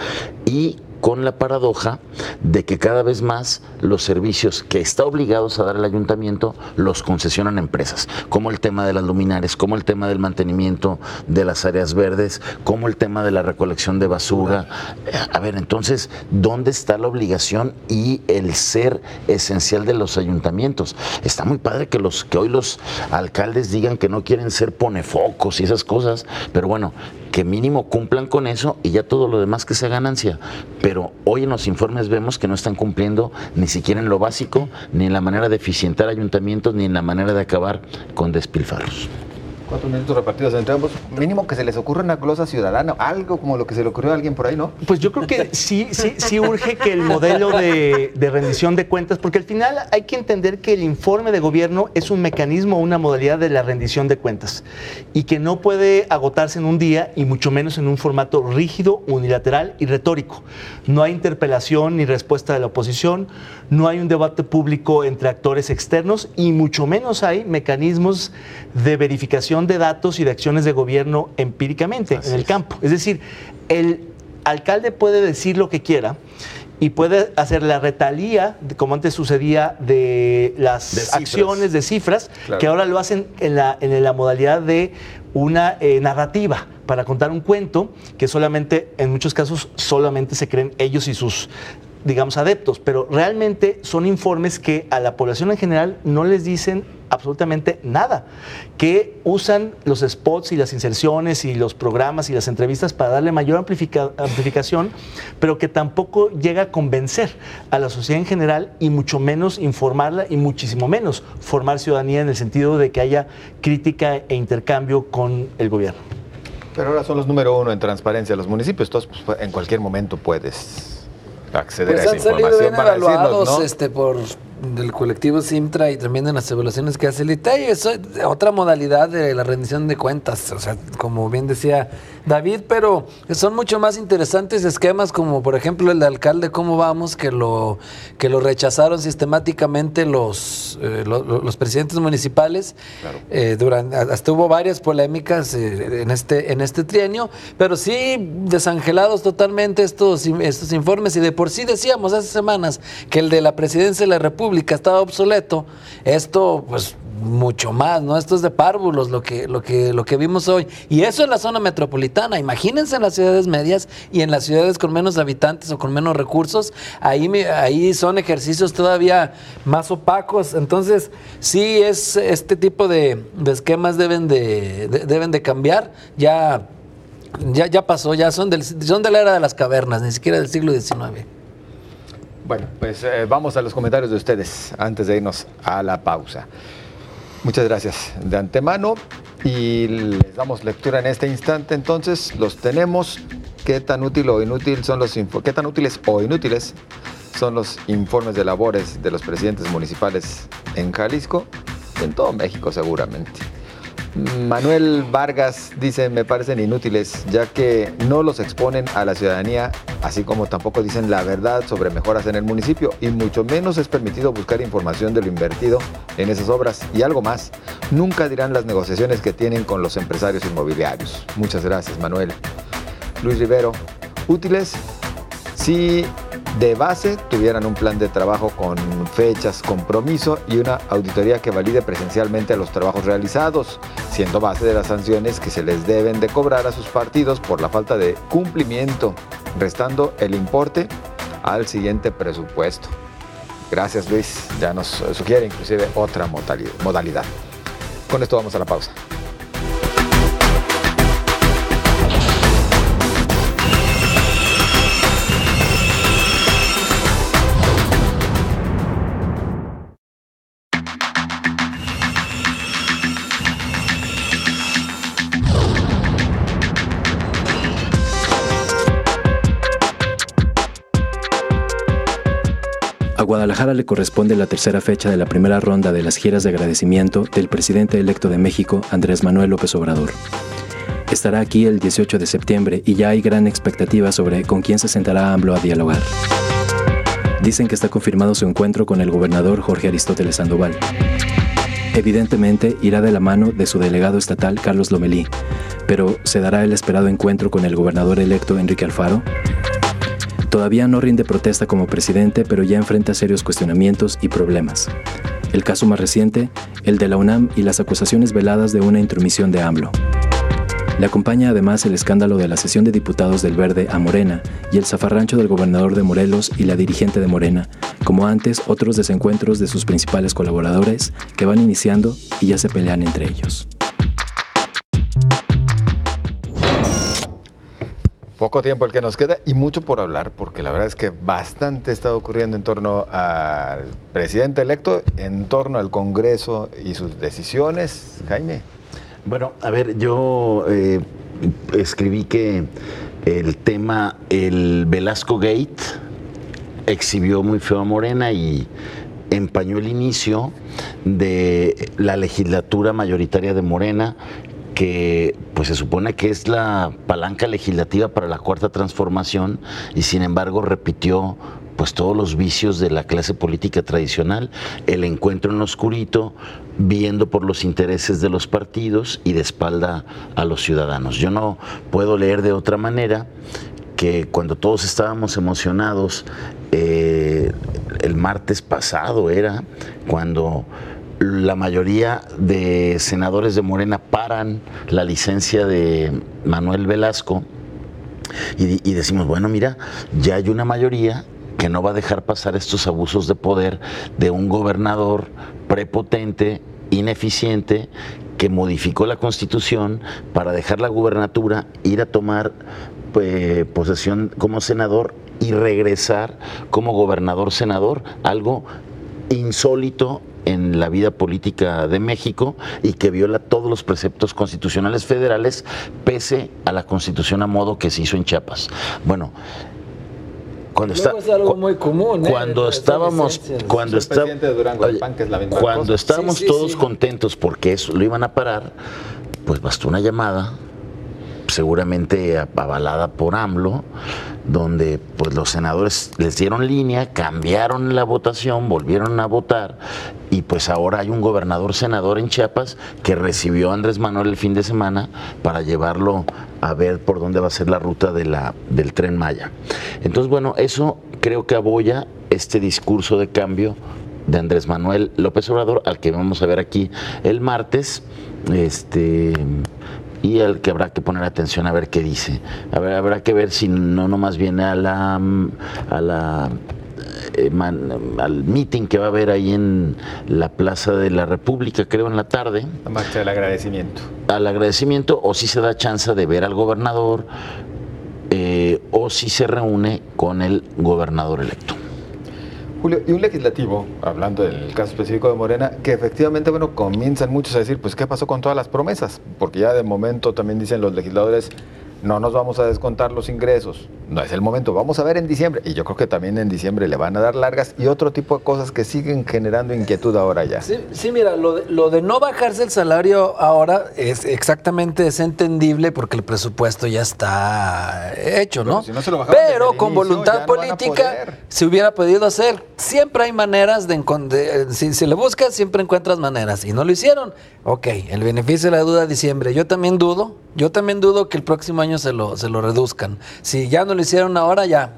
Y con la paradoja de que cada vez más los servicios que está obligados a dar el ayuntamiento los concesionan empresas, como el tema de las luminarias, como el tema del mantenimiento de las áreas verdes, como el tema de la recolección de basura. A ver, entonces, ¿dónde está la obligación y el ser esencial de los ayuntamientos? Está muy padre que hoy los alcaldes digan que no quieren ser ponefocos y esas cosas, pero bueno, que mínimo cumplan con eso y ya todo lo demás que sea ganancia. Pero hoy en los informes vemos que no están cumpliendo ni siquiera en lo básico, ni en la manera de eficientar ayuntamientos, ni en la manera de acabar con despilfarros. 4 minutos repartidos entre ambos. Mínimo que se les ocurra una glosa ciudadana, algo como lo que se le ocurrió a alguien por ahí, ¿no? Pues yo creo que sí urge que el modelo de rendición de cuentas, porque al final hay que entender que el informe de gobierno es un mecanismo, una modalidad de la rendición de cuentas y que no puede agotarse en un día y mucho menos en un formato rígido, unilateral y retórico. No hay interpelación ni respuesta de la oposición, no hay un debate público entre actores externos y mucho menos hay mecanismos de verificación de datos y de acciones de gobierno empíricamente en el campo. Es decir, el alcalde puede decir lo que quiera y puede hacer la retalía, como antes sucedía, de las acciones de cifras, claro, que ahora lo hacen en la modalidad de una narrativa para contar un cuento que solamente, en muchos casos, solamente se creen ellos y sus, digamos, adeptos, pero realmente son informes que a la población en general no les dicen absolutamente nada, que usan los spots y las inserciones y los programas y las entrevistas para darle mayor amplificación, pero que tampoco llega a convencer a la sociedad en general y mucho menos informarla y muchísimo menos formar ciudadanía en el sentido de que haya crítica e intercambio con el gobierno. Pero ahora son los número 1 en transparencia los municipios, entonces pues, en cualquier momento puedes acceder a esa información. Han salido bien para evaluados, decirnos, ¿no? Por del colectivo Simtra y también en las evaluaciones que hace el ITEI. Eso es otra modalidad de la rendición de cuentas, o sea, como bien decía David, pero son mucho más interesantes esquemas como por ejemplo el de alcalde Cómo Vamos, que lo rechazaron sistemáticamente los presidentes municipales. Claro. Hasta hubo varias polémicas en este trienio, pero sí desangelados totalmente estos informes, y de por sí decíamos hace semanas que el de la presidencia de la República estaba obsoleto. Esto pues mucho más, ¿no? Esto es de párvulos lo que vimos hoy, y eso en la zona metropolitana. Imagínense en las ciudades medias y en las ciudades con menos habitantes o con menos recursos, ahí son ejercicios todavía más opacos. Entonces sí, es este tipo de esquemas deben de cambiar. Ya pasó, ya son de la era de las cavernas, ni siquiera del siglo XIX. Bueno, pues vamos a los comentarios de ustedes antes de irnos a la pausa. Muchas gracias de antemano y les damos lectura en este instante. Entonces, los tenemos. ¿Qué tan útiles o inútiles son los informes de labores de los presidentes municipales en Jalisco? En todo México, seguramente. Manuel Vargas dice: me parecen inútiles, ya que no los exponen a la ciudadanía, así como tampoco dicen la verdad sobre mejoras en el municipio, y mucho menos es permitido buscar información de lo invertido en esas obras. Y algo más, nunca dirán las negociaciones que tienen con los empresarios inmobiliarios. Muchas gracias, Manuel. Luis Rivero: útiles si de base tuvieran un plan de trabajo con fechas, compromiso y una auditoría que valide presencialmente los trabajos realizados, siendo base de las sanciones que se les deben de cobrar a sus partidos por la falta de cumplimiento, restando el importe al siguiente presupuesto. Gracias, Luis. Ya nos sugiere inclusive otra modalidad. Con esto vamos a la pausa. A Guadalajara le corresponde la tercera fecha de la primera ronda de las giras de agradecimiento del presidente electo de México, Andrés Manuel López Obrador. Estará aquí el 18 de septiembre y ya hay gran expectativa sobre con quién se sentará AMLO a dialogar. Dicen que está confirmado su encuentro con el gobernador Jorge Aristóteles Sandoval. Evidentemente irá de la mano de su delegado estatal Carlos Lomelí, pero ¿se dará el esperado encuentro con el gobernador electo Enrique Alfaro? Todavía no rinde protesta como presidente, pero ya enfrenta serios cuestionamientos y problemas. El caso más reciente, el de la UNAM y las acusaciones veladas de una intromisión de AMLO. Le acompaña además el escándalo de la cesión de diputados del Verde a Morena y el zafarrancho del gobernador de Morelos y la dirigente de Morena, como antes otros desencuentros de sus principales colaboradores que van iniciando y ya se pelean entre ellos. Poco tiempo el que nos queda y mucho por hablar, porque la verdad es que bastante está ocurriendo en torno al presidente electo, en torno al Congreso y sus decisiones. Jaime. Bueno, a ver, yo escribí que el tema, el Velasco Gate, exhibió muy feo a Morena y empañó el inicio de la legislatura mayoritaria de Morena, que pues se supone que es la palanca legislativa para la Cuarta Transformación y sin embargo repitió pues todos los vicios de la clase política tradicional, el encuentro en lo oscurito, viendo por los intereses de los partidos y de espalda a los ciudadanos. Yo no puedo leer de otra manera que cuando todos estábamos emocionados, el martes pasado era cuando la mayoría de senadores de Morena paran la licencia de Manuel Velasco y decimos, bueno, mira, ya hay una mayoría que no va a dejar pasar estos abusos de poder de un gobernador prepotente, ineficiente, que modificó la Constitución para dejar la gubernatura, ir a tomar posesión como senador y regresar como gobernador-senador, algo insólito en la vida política de México y que viola todos los preceptos constitucionales federales pese a la Constitución a modo que se hizo en Chiapas. Bueno, cuando es algo muy común, cuando estábamos todos contentos porque eso lo iban a parar, pues bastó una llamada, seguramente avalada por AMLO, donde pues los senadores les dieron línea, cambiaron la votación, volvieron a votar y pues ahora hay un gobernador senador en Chiapas que recibió a Andrés Manuel el fin de semana para llevarlo a ver por dónde va a ser la ruta del Tren Maya. Entonces, bueno, eso creo que aboya este discurso de cambio de Andrés Manuel López Obrador, al que vamos a ver aquí el martes, y al que habrá que poner atención a ver qué dice. Habrá que ver si no nomás viene al meeting que va a haber ahí en la Plaza de la República, creo, en la tarde. La marcha del agradecimiento. Al agradecimiento, o si se da chance de ver al gobernador, o si se reúne con el gobernador electo. Julio, y un legislativo, hablando del caso específico de Morena, que efectivamente, bueno, comienzan muchos a decir, pues, ¿qué pasó con todas las promesas? Porque ya de momento también dicen los legisladores, no nos vamos a descontar los ingresos, no es el momento, vamos a ver en diciembre, y yo creo que también en diciembre le van a dar largas y otro tipo de cosas que siguen generando inquietud ahora ya. Sí, mira, lo de no bajarse el salario ahora es entendible porque el presupuesto ya está hecho, ¿no? Pero con voluntad política se hubiera podido hacer. Siempre hay maneras si le buscas, siempre encuentras maneras, y no lo hicieron. Ok, el beneficio de la duda de diciembre, yo también dudo que el próximo año se lo reduzcan. Si ya no lo hicieron ahora, ya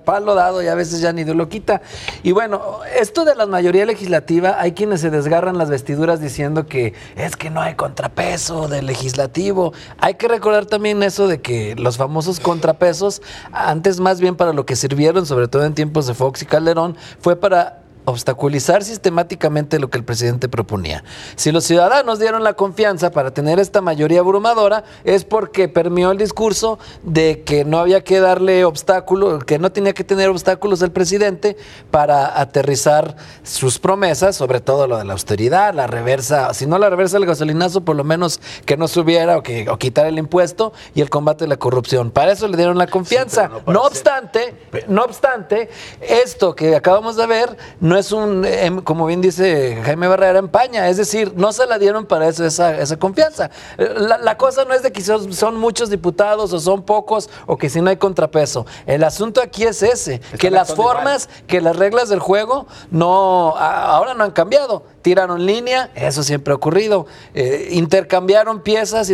palo dado, ya a veces ya ni Dios lo quita. Y bueno, esto de la mayoría legislativa, hay quienes se desgarran las vestiduras diciendo que es que no hay contrapeso del legislativo. Hay que recordar también eso de que los famosos contrapesos, antes más bien para lo que sirvieron, sobre todo en tiempos de Fox y Calderón, fue para obstaculizar sistemáticamente lo que el presidente proponía. Si los ciudadanos dieron la confianza para tener esta mayoría abrumadora, es porque permeó el discurso de que no había que darle obstáculos, que no tenía que tener obstáculos el presidente para aterrizar sus promesas, sobre todo lo de la austeridad, la reversa, si no la reversa del gasolinazo, por lo menos que no subiera o quitar el impuesto, y el combate a la corrupción. Para eso le dieron la confianza. Sí, no obstante, esto que acabamos de ver no es como bien dice Jaime Barrera, empaña, es decir, no se la dieron para eso esa confianza. La cosa no es de que son muchos diputados o son pocos o que si no hay contrapeso. El asunto aquí es ese, que las formas, que las reglas del juego ahora no han cambiado. tiraron línea, eso siempre ha ocurrido. Intercambiaron piezas,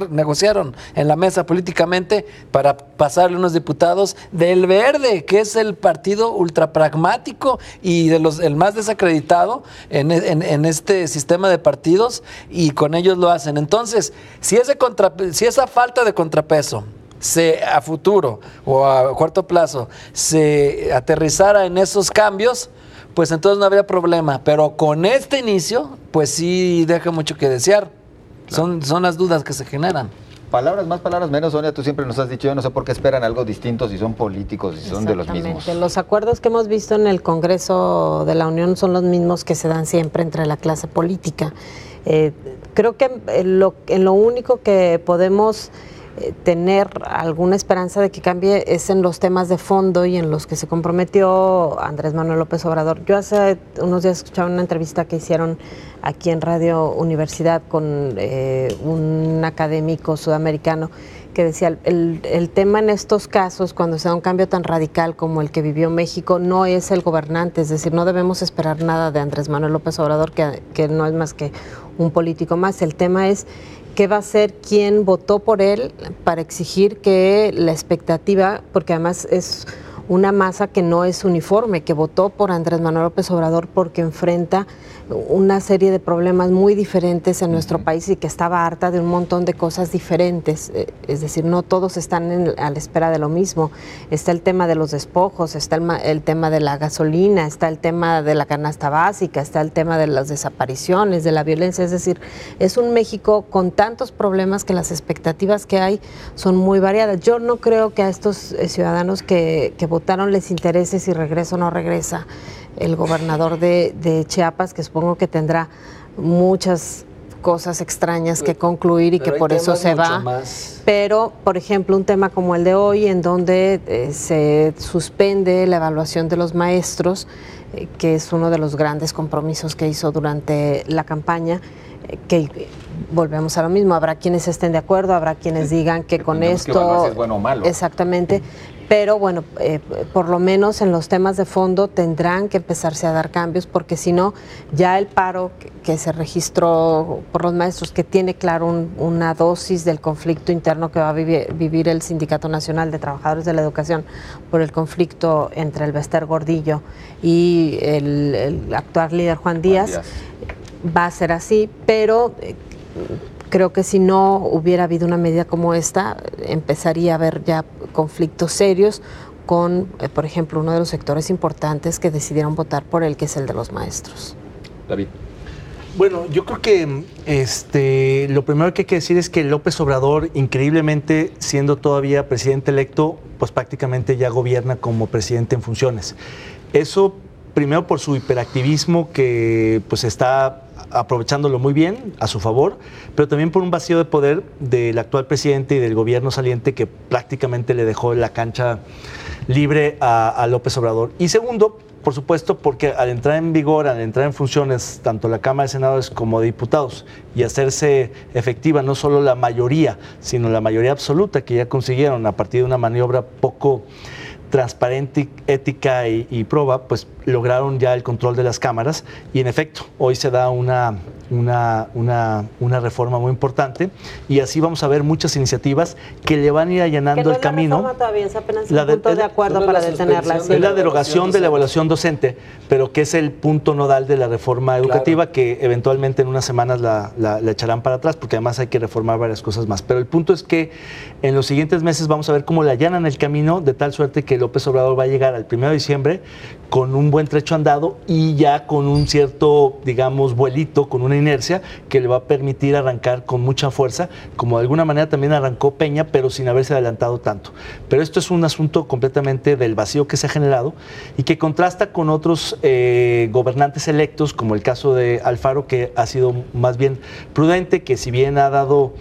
negociaron en la mesa políticamente para pasarle unos diputados del Verde, que es el partido ultrapragmático y el más desacreditado en este sistema de partidos, y con ellos lo hacen. Entonces, si esa falta de contrapeso a futuro o a corto plazo se aterrizara en esos cambios, pues entonces no habría problema. Pero con este inicio, pues sí deja mucho que desear. Claro. Son las dudas que se generan. Palabras más, palabras menos, Sonia, tú siempre nos has dicho, yo no sé por qué esperan algo distinto si son políticos, si son de los mismos. Los acuerdos que hemos visto en el Congreso de la Unión son los mismos que se dan siempre entre la clase política. Creo que en lo único que podemos tener alguna esperanza de que cambie es en los temas de fondo y en los que se comprometió Andrés Manuel López Obrador. Yo hace unos días escuchaba una entrevista que hicieron aquí en Radio Universidad con un académico sudamericano que decía, el tema en estos casos, cuando se da un cambio tan radical como el que vivió México, no es el gobernante, es decir, no debemos esperar nada de Andrés Manuel López Obrador, que no es más que un político más. El tema es qué va a hacer quien votó por él para exigir que la expectativa, porque además es una masa que no es uniforme, que votó por Andrés Manuel López Obrador porque enfrenta una serie de problemas muy diferentes en nuestro país y que estaba harta de un montón de cosas diferentes. Es decir, no todos están a la espera de lo mismo. Está el tema de los despojos, está el tema de la gasolina, está el tema de la canasta básica, está el tema de las desapariciones, de la violencia. Es decir, es un México con tantos problemas que las expectativas que hay son muy variadas. Yo no creo que a estos ciudadanos que votaron les interese si regresa o no regresa el gobernador de Chiapas, que supongo que tendrá muchas cosas extrañas que concluir y que por eso se va. Pero, por ejemplo, un tema como el de hoy, en donde se suspende la evaluación de los maestros, que es uno de los grandes compromisos que hizo durante la campaña, que volvemos a lo mismo, habrá quienes estén de acuerdo, habrá quienes digan que con esto... si es bueno o malo. Exactamente. Pero bueno, por lo menos en los temas de fondo tendrán que empezarse a dar cambios, porque si no, ya el paro que se registró por los maestros, que tiene claro una dosis del conflicto interno que va a vivir el Sindicato Nacional de Trabajadores de la Educación por el conflicto entre el Bester Gordillo y el actual líder Juan Díaz, va a ser así, pero... creo que si no hubiera habido una medida como esta, empezaría a haber ya conflictos serios con, por ejemplo, uno de los sectores importantes que decidieron votar por él, que es el de los maestros. David. Bueno, yo creo que lo primero que hay que decir es que López Obrador, increíblemente, siendo todavía presidente electo, pues prácticamente ya gobierna como presidente en funciones. Eso, primero por su hiperactivismo, que pues está aprovechándolo muy bien a su favor, pero también por un vacío de poder del actual presidente y del gobierno saliente, que prácticamente le dejó la cancha libre a López Obrador. Y segundo, por supuesto, porque al entrar en vigor, al entrar en funciones, tanto la Cámara de Senadores como de Diputados, y hacerse efectiva no solo la mayoría, sino la mayoría absoluta que ya consiguieron a partir de una maniobra poco transparente, ética y proba, pues lograron ya el control de las cámaras, y en efecto, hoy se da una reforma muy importante, y así vamos a ver muchas iniciativas que le van a ir allanando el camino. Todavía es apenas un punto de acuerdo para detenerla. Es la derogación de la evaluación docente, pero que es el punto nodal de la reforma educativa, que eventualmente en unas semanas la echarán para atrás, porque además hay que reformar varias cosas más. Pero el punto es que en los siguientes meses vamos a ver cómo le allanan el camino, de tal suerte que López Obrador va a llegar al 1 de diciembre con un buen trecho andado y ya con un cierto, digamos, vuelito, con una inercia que le va a permitir arrancar con mucha fuerza, como de alguna manera también arrancó Peña, pero sin haberse adelantado tanto. Pero esto es un asunto completamente del vacío que se ha generado y que contrasta con otros gobernantes electos, como el caso de Alfaro, que ha sido más bien prudente, que si bien ha dado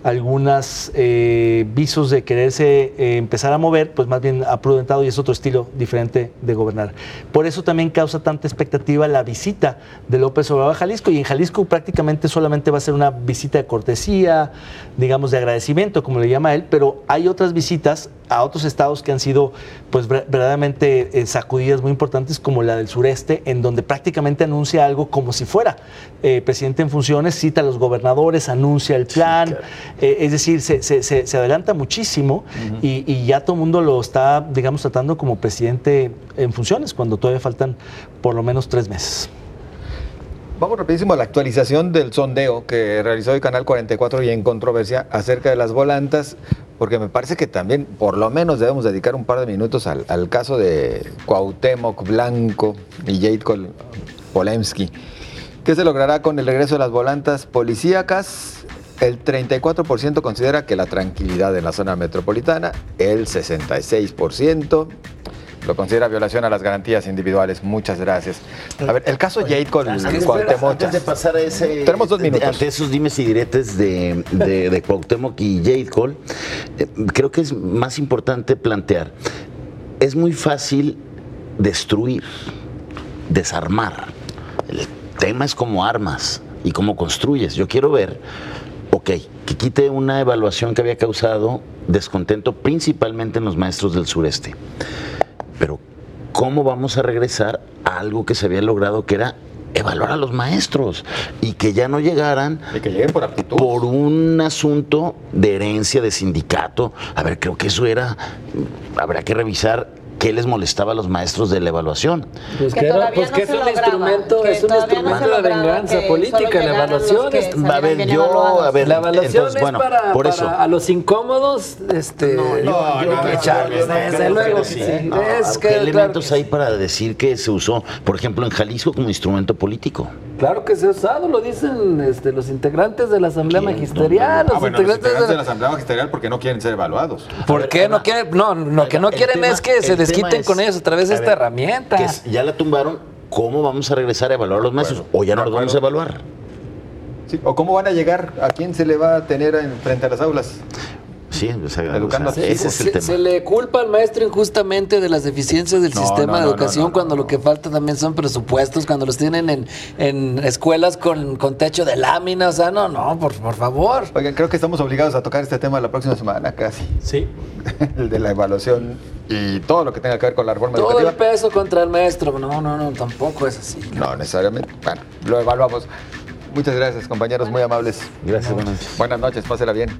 algunos visos de quererse empezar a mover, pues más bien ha prudentado y es otro estilo diferente de gobernar. Por eso también causa tanta expectativa la visita de López Obrador a Jalisco, y en Jalisco prácticamente solamente va a ser una visita de cortesía, digamos de agradecimiento, como le llama él, pero hay otras visitas a otros estados que han sido pues verdaderamente sacudidas muy importantes, como la del sureste, en donde prácticamente anuncia algo como si fuera presidente en funciones, cita a los gobernadores, anuncia el plan, sí, claro. Es decir, se adelanta muchísimo, y ya todo el mundo lo está, digamos, tratando como presidente en funciones, cuando todavía faltan por lo menos 3 meses. Vamos rapidísimo a la actualización del sondeo que realizó el Canal 44 y en controversia acerca de las volantas, porque me parece que también por lo menos debemos dedicar un par de minutos al caso de Cuauhtémoc Blanco y Jade Polemski. ¿Qué se logrará con el regreso de las volantas policíacas? El 34% considera que la tranquilidad en la zona metropolitana, el 66% lo considera violación a las garantías individuales. Muchas gracias. A ver, el caso Jade con Cuauhtémoc. Antes de pasar a ese... Tenemos 2 minutos. Ante esos dimes y diretes de Cuauhtémoc y Jade Cole, creo que es más importante plantear. Es muy fácil destruir, desarmar. El tema es cómo armas y cómo construyes. Yo quiero ver, que quite una evaluación que había causado descontento principalmente en los maestros del sureste. Pero, ¿cómo vamos a regresar a algo que se había logrado, que era evaluar a los maestros y que ya no llegaran y que lleguen por aptitud, por un asunto de herencia, de sindicato? A ver, creo que eso habrá que revisar qué les molestaba a los maestros de la evaluación. Pues que es un instrumento de venganza política, la evaluación. La evaluación entonces, es para a los incómodos, desde luego. Sí. ¿Qué elementos hay para decir que se usó, por ejemplo, en Jalisco como instrumento político? Claro que se ha usado, lo dicen los integrantes de la Asamblea Magisterial. Los integrantes de la Asamblea Magisterial, porque no quieren ser evaluados. ¿Por qué no quieren? No, lo que no quieren es que se desquiten con ellos a través de esta herramienta. Que ya la tumbaron, ¿cómo vamos a regresar a evaluar a los maestros? ¿O ya no los vamos a evaluar? Sí, ¿o cómo van a llegar? ¿A quién se le va a tener frente a las aulas? Sí, educando. Ese es el tema. Se le culpa al maestro injustamente de las deficiencias del sistema de educación, cuando lo que falta también son presupuestos, cuando los tienen en escuelas con techo de lámina. O sea, por favor. Oigan, creo que estamos obligados a tocar este tema la próxima semana casi. Sí. El de la evaluación y todo lo que tenga que ver con la reforma educativa. Todo el peso contra el maestro. No, tampoco es así. No, necesariamente. Bueno, lo evaluamos. Muchas gracias, compañeros, muy amables. Gracias, buenas noches. Buenas noches, pásela bien.